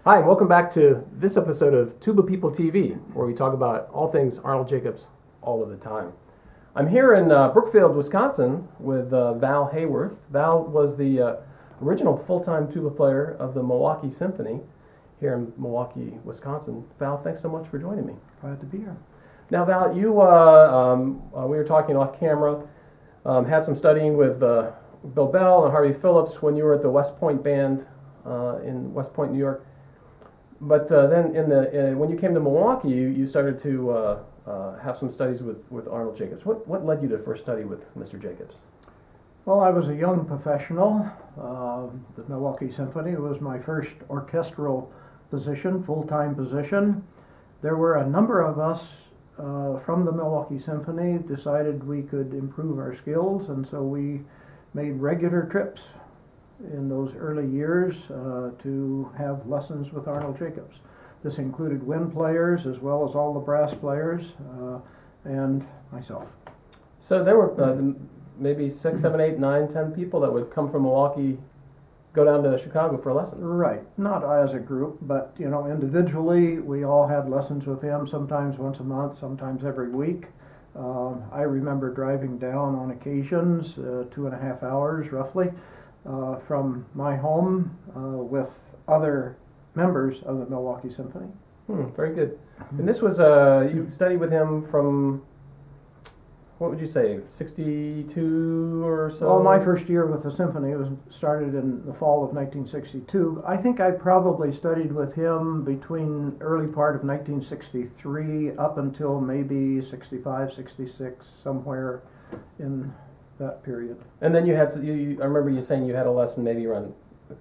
Hi, and welcome back to this episode of Tuba People TV, where we talk about all things Arnold Jacobs all of the time. I'm here in Brookfield, Wisconsin with Val Hayworth. Val was the original full-time tuba player of the Milwaukee Symphony here in Milwaukee, Wisconsin. Val, thanks so much for joining me. Glad to be here. Now, Val, we were talking off camera, had some studying with Bill Bell and Harvey Phillips when you were at the West Point Band in West Point, New York. But then when you came to Milwaukee, you started to have some studies with Arnold Jacobs. What led you to first study with Mr. Jacobs? Well, I was a young professional. The Milwaukee Symphony was my first orchestral position, full-time position. There were a number of us from the Milwaukee Symphony decided we could improve our skills, and so we made regular trips in those early years to have lessons with Arnold Jacobs. This included wind players as well as all the brass players and myself. So there were maybe 6, 7, 8, 9, 10 people that would come from Milwaukee, go down to Chicago for lessons. Right, not as a group, but individually we all had lessons with him, sometimes once a month, sometimes every week. I remember driving down on occasions, 2.5 hours roughly, from my home with other members of the Milwaukee Symphony. Very good. And this was, you studied with him from, what would you say, 62 or so? Well, my first year with the symphony was started in the fall of 1962. I think I probably studied with him between early part of 1963 up until maybe 65, 66, somewhere in that period. And then you had, I remember you saying you had a lesson, maybe around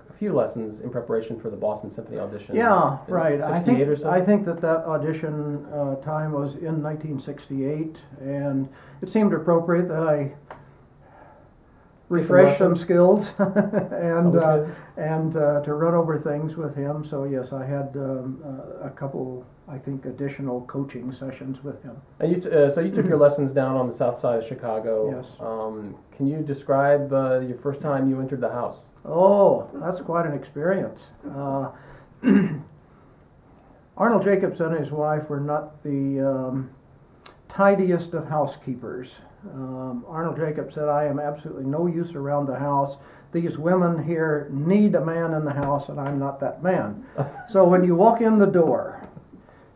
a few lessons in preparation for the Boston Symphony audition. Yeah, right. I think or so? I think that audition time was in 1968, and it seemed appropriate that I refresh some skills and to run over things with him. So yes, I had a couple, I think, additional coaching sessions with him. And so you took your lessons down on the south side of Chicago. Yes. Can you describe your first time you entered the house? Oh, that's quite an experience. Arnold Jacobs and his wife were not the tidiest of housekeepers. Arnold Jacobs said, "I am absolutely no use around the house. These women here need a man in the house, and I'm not that man." So when you walk in the door,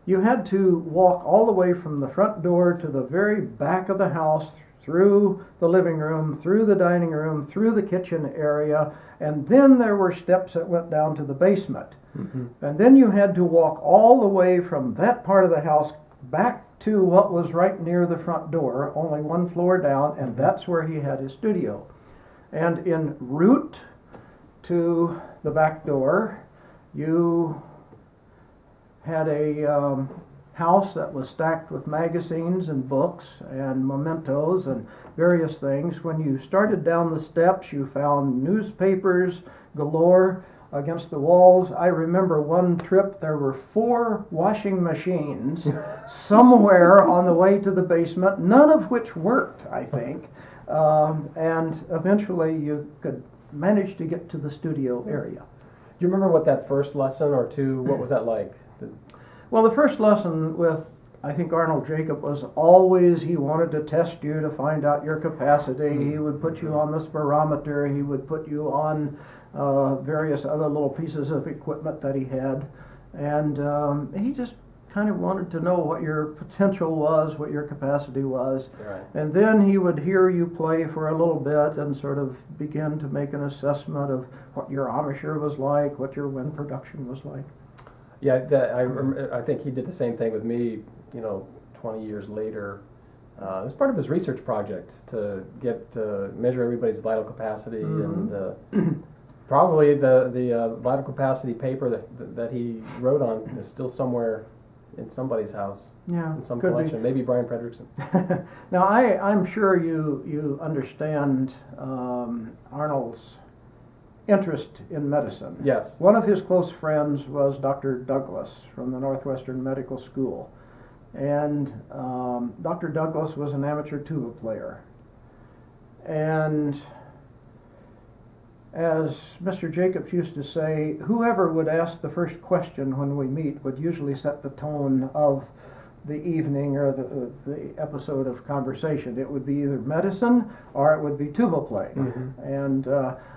you had to walk all the way from the front door to the very back of the house, through the living room, through the dining room, through the kitchen area, and then there were steps that went down to the basement. Mm-hmm. And then you had to walk all the way from that part of the house back to what was right near the front door, only one floor down, and that's where he had his studio. And en route to the back door, you had a house that was stacked with magazines and books and mementos and various things. When you started down the steps, you found newspapers galore against the walls. I remember one trip there were 4 washing machines somewhere on the way to the basement, none of which worked, I think. And eventually you could manage to get to the studio area. Do you remember what that first lesson or two, what was that like? Well, the first lesson with, I think, Arnold Jacob was always he wanted to test you to find out your capacity. He would put you on the spirometer. He would put you on various other little pieces of equipment that he had. And he just kind of wanted to know what your potential was, what your capacity was. Right. And then he would hear you play for a little bit and sort of begin to make an assessment of what your embouchure was like, what your wind production was like. Yeah, I think he did the same thing with me, 20 years later. It was part of his research project to measure everybody's vital capacity, and probably the vital capacity paper that he wrote on is still somewhere in somebody's house, in some collection, maybe Brian Frederickson. Now, I'm sure you understand Arnold's interest in medicine. Yes. One of his close friends was Dr. Douglas from the Northwestern Medical School. And Dr. Douglas was an amateur tuba player. And as Mr. Jacobs used to say, whoever would ask the first question when we meet would usually set the tone of the evening or the episode of conversation. It would be either medicine or it would be tuba playing. Mm-hmm. And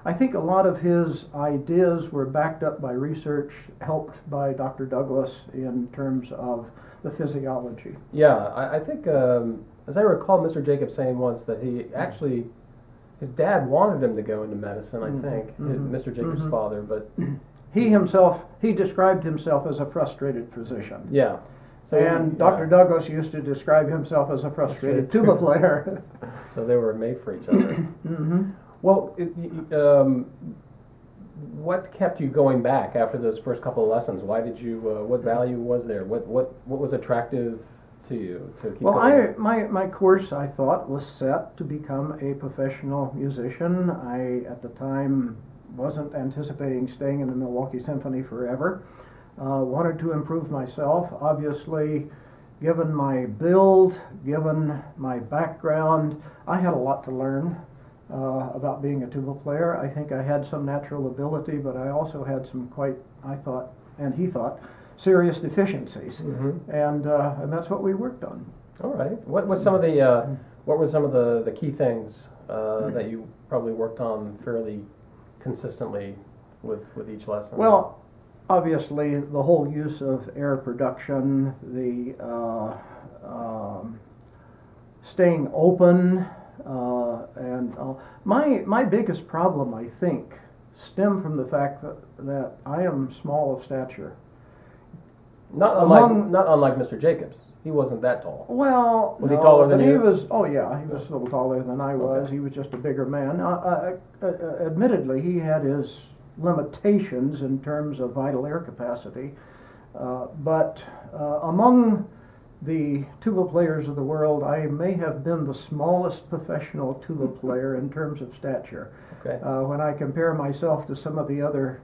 I think a lot of his ideas were backed up by research, helped by Dr. Douglas in terms of the physiology. Yeah, I think, as I recall, Mr. Jacobs saying once that he actually, his dad wanted him to go into medicine, I think, Mr. Jacobs' father, but... He described himself as a frustrated physician. Yeah. So, And Dr. Douglas used to describe himself as a frustrated tuba player. So they were made for each other. Mm-hmm. Well, what kept you going back after those first couple of lessons? Why did you? What value was there? What was attractive to you to keep? Well, going? my course, I thought, was set to become a professional musician. I at the time wasn't anticipating staying in the Milwaukee Symphony forever. Wanted to improve myself. Obviously, given my build, given my background, I had a lot to learn about being a tuba player. I think I had some natural ability, but I also had some quite, I thought, and he thought, serious deficiencies. Mm-hmm. And that's what we worked on. All right. What was some of the what were some of the key things that you probably worked on fairly consistently with each lesson? Well, obviously, the whole use of air production, the staying open, and my biggest problem, I think, stemmed from the fact that I am small of stature. Not unlike Mr. Jacobs. He wasn't that tall. Well, Was he taller than but you? he was. Oh yeah, he was a little taller than I was. Okay. He was just a bigger man. Admittedly, he had his limitations in terms of vital air capacity, but among the tuba players of the world, I may have been the smallest professional tuba player in terms of stature. Okay. When I compare myself to some of the other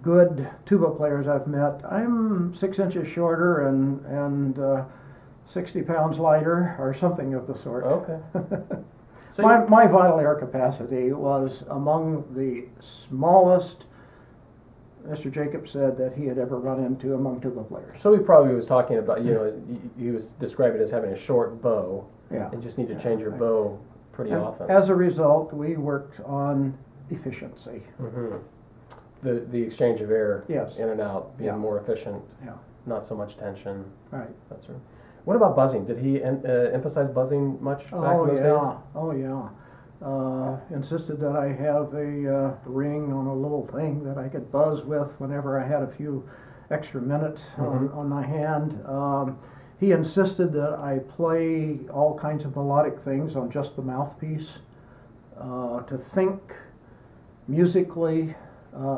good tuba players I've met, I'm 6 inches shorter and 60 pounds lighter, or something of the sort. Okay. So my vital air capacity was among the smallest Mr. Jacobs said that he had ever run into among tuba players. So he probably was talking about, he was describing it as having a short bow. Yeah. You just need to change your bow pretty And often. as a result, we worked on efficiency. Mm-hmm. The exchange of air Yes. in and out, being Yeah. more efficient, Yeah. not so much tension. Right. That's right. What about buzzing? Did he emphasize buzzing much back in those days? Oh yeah. Insisted that I have a ring on a little thing that I could buzz with whenever I had a few extra minutes on my hand. He insisted that I play all kinds of melodic things on just the mouthpiece, to think musically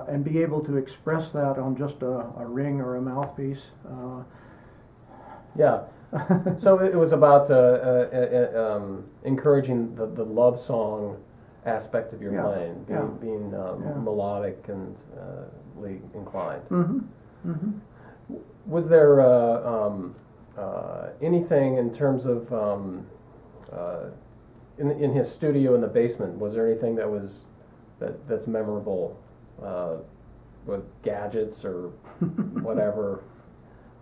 and be able to express that on just a ring or a mouthpiece. Yeah. So it was about encouraging the love song aspect of your Yeah, playing, yeah, being melodic and inclined. Mm-hmm. Mm-hmm. Was there anything in terms of in his studio in the basement? Was there anything that's memorable with gadgets or whatever?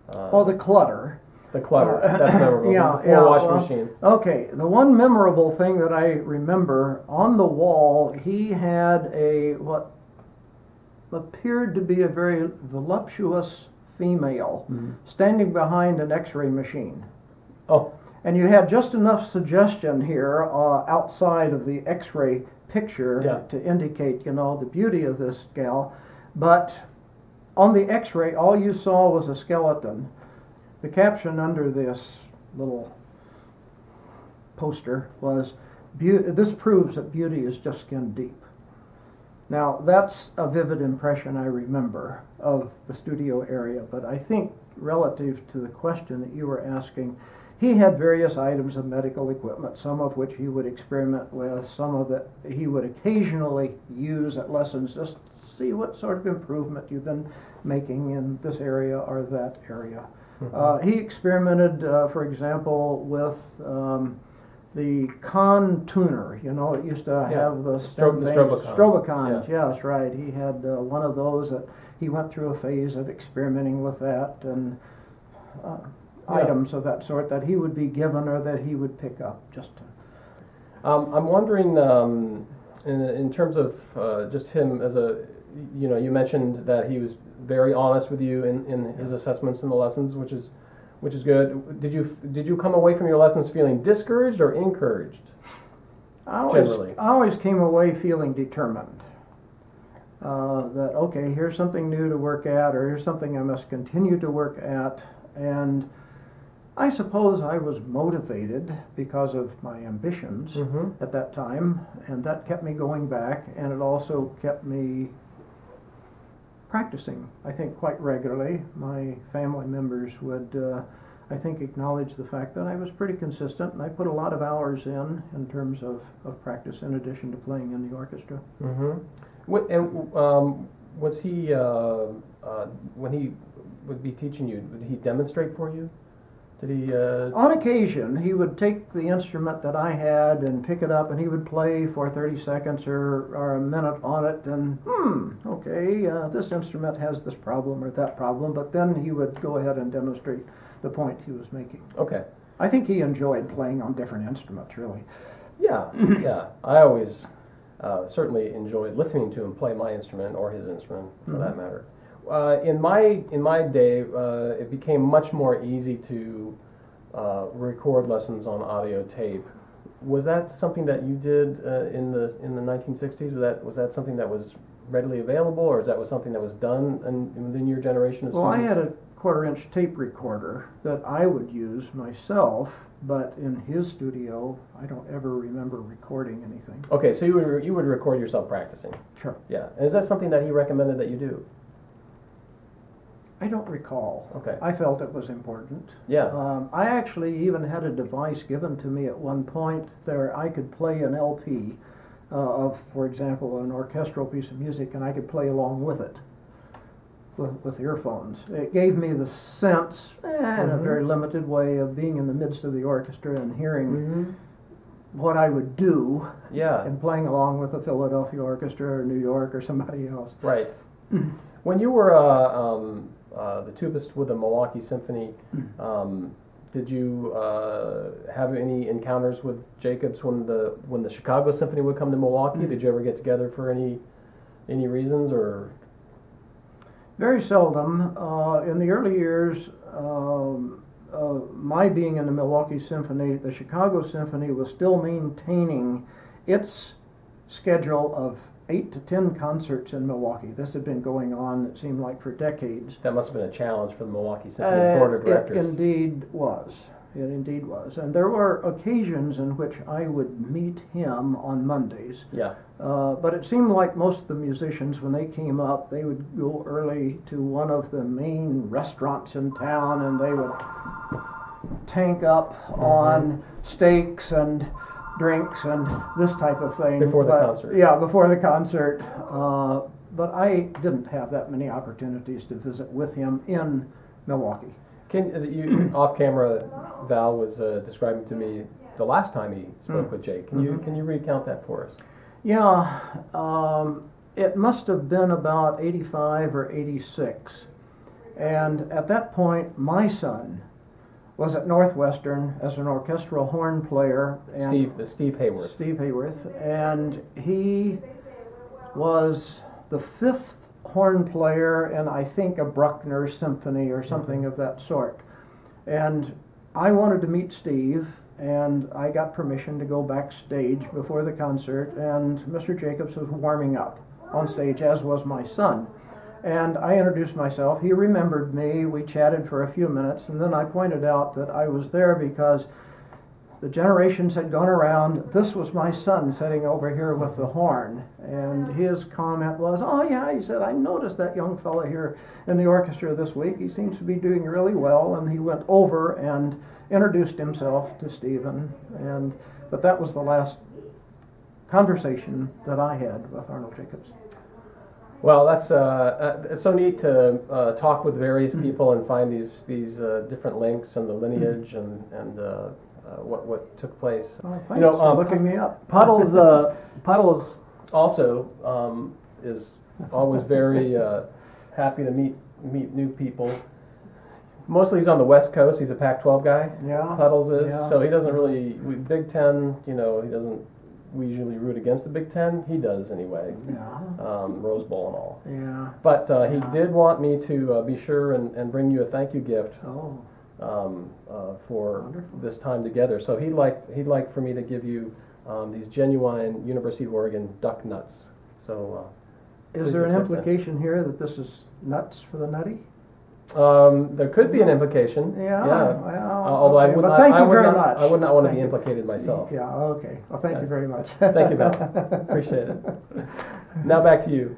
Well, the clutter. The clutter, that's memorable. Yeah, the 4 washing machines. Okay, the one memorable thing that I remember, on the wall, he had what appeared to be a very voluptuous female standing behind an X-ray machine. Oh. And you had just enough suggestion here outside of the X-ray picture to indicate, the beauty of this gal. But on the X-ray, all you saw was a skeleton. The caption under this little poster was, "This proves that beauty is just skin deep." Now, that's a vivid impression I remember of the studio area, but I think relative to the question that you were asking, he had various items of medical equipment, some of which he would experiment with, some of that he would occasionally use at lessons just to see what sort of improvement you've been making in this area or that area. He experimented, for example, with the con tuner, you know, it used to have the Strobocon. Strobocons, yes, right. He had one of those that he went through a phase of experimenting with that, and items of that sort that he would be given or that he would pick up just to. I'm wondering, in terms of just him as a, you know, you mentioned that he was very honest with you in his assessments and the lessons, which is good. Did you come away from your lessons feeling discouraged or encouraged? I always came away feeling determined. That okay, here's something new to work at, or here's something I must continue to work at, and I suppose I was motivated because of my ambitions at that time, and that kept me going back, and it also kept me practicing, I think, quite regularly. My family members would, I think, acknowledge the fact that I was pretty consistent, and I put a lot of hours in terms of practice in addition to playing in the orchestra. Was he, when he would be teaching you, would he demonstrate for you? Did he? On occasion, he would take the instrument that I had and pick it up, and he would play for 30 seconds or a minute on it, and okay, this instrument has this problem or that problem, but then he would go ahead and demonstrate the point he was making. Okay. I think he enjoyed playing on different instruments, really. Yeah, yeah. I always certainly enjoyed listening to him play my instrument or his instrument, for that matter. In my day, it became much more easy to record lessons on audio tape. Was that something that you did in the 1960s? Was that something that was readily available, or was something that was done within your generation of students? Well, I had a 1/4-inch tape recorder that I would use myself, but in his studio, I don't ever remember recording anything. Okay, so you would record yourself practicing. Sure. Yeah. And is that something that he recommended that you do? I don't recall. Okay. I felt it was important. Yeah. I actually even had a device given to me at one point where I could play an LP of, for example, an orchestral piece of music, and I could play along with it with earphones. It gave me the sense, in a very limited way, of being in the midst of the orchestra and hearing what I would do and playing along with the Philadelphia Orchestra or New York or somebody else. Right. When you were the tubist with the Milwaukee Symphony, did you have any encounters with Jacobs when the Chicago Symphony would come to Milwaukee? Did you ever get together for any reasons, or? Very seldom. In the early years, my being in the Milwaukee Symphony, the Chicago Symphony was still maintaining its schedule of 8 to 10 concerts in Milwaukee. This had been going on, it seemed like, for decades. That must have been a challenge for the Milwaukee Symphony Board of Directors. It indeed was. It indeed was. And there were occasions in which I would meet him on Mondays. Yeah. But it seemed like most of the musicians, when they came up, they would go early to one of the main restaurants in town, and they would tank up on steaks and drinks and this type of thing. Before the concert. Yeah, before the concert. But I didn't have that many opportunities to visit with him in Milwaukee. Off camera, Val was describing to me the last time he spoke with Jake. Can you recount that for us? Yeah, it must have been about 85 or 86. And at that point, my son was at Northwestern as an orchestral horn player. And Steve Hayworth. Steve Hayworth. And he was the 5th horn player in, I think, a Bruckner symphony or something of that sort. And I wanted to meet Steve, and I got permission to go backstage before the concert, and Mr. Jacobs was warming up on stage, as was my son. And I introduced myself. He remembered me. We chatted for a few minutes, and then I pointed out that I was there because the generations had gone around. This was my son sitting over here with the horn. And his comment was, "Oh yeah," he said, "I noticed that young fellow here in the orchestra this week. He seems to be doing really well." And he went over and introduced himself to Stephen. But that was the last conversation that I had with Arnold Jacobs. Well, that's it's so neat to talk with various people and find these different links and the lineage and what took place. Oh, thanks for looking me up. Puddles also is always very happy to meet new people. Mostly he's on the West Coast. He's a Pac-12 guy. Yeah. Puddles is. Yeah. So he doesn't really Big Ten. He doesn't. We usually root against the Big Ten. He does anyway. Yeah. Rose Bowl and all. Yeah. But he did want me to be sure and bring you a thank you gift. Oh. For Wonderful. this time together. So he'd like for me to give you these genuine University of Oregon duck nuts. So Is there an implication here that this is nuts for the nutty? there could be an implication. Yeah. Well, Although I okay, would but not. thank I you would very not. much. I would not want to Thank be you. implicated myself. Yeah. Okay. Well, thank you very much. Thank you, Val. Appreciate it. Now back to you.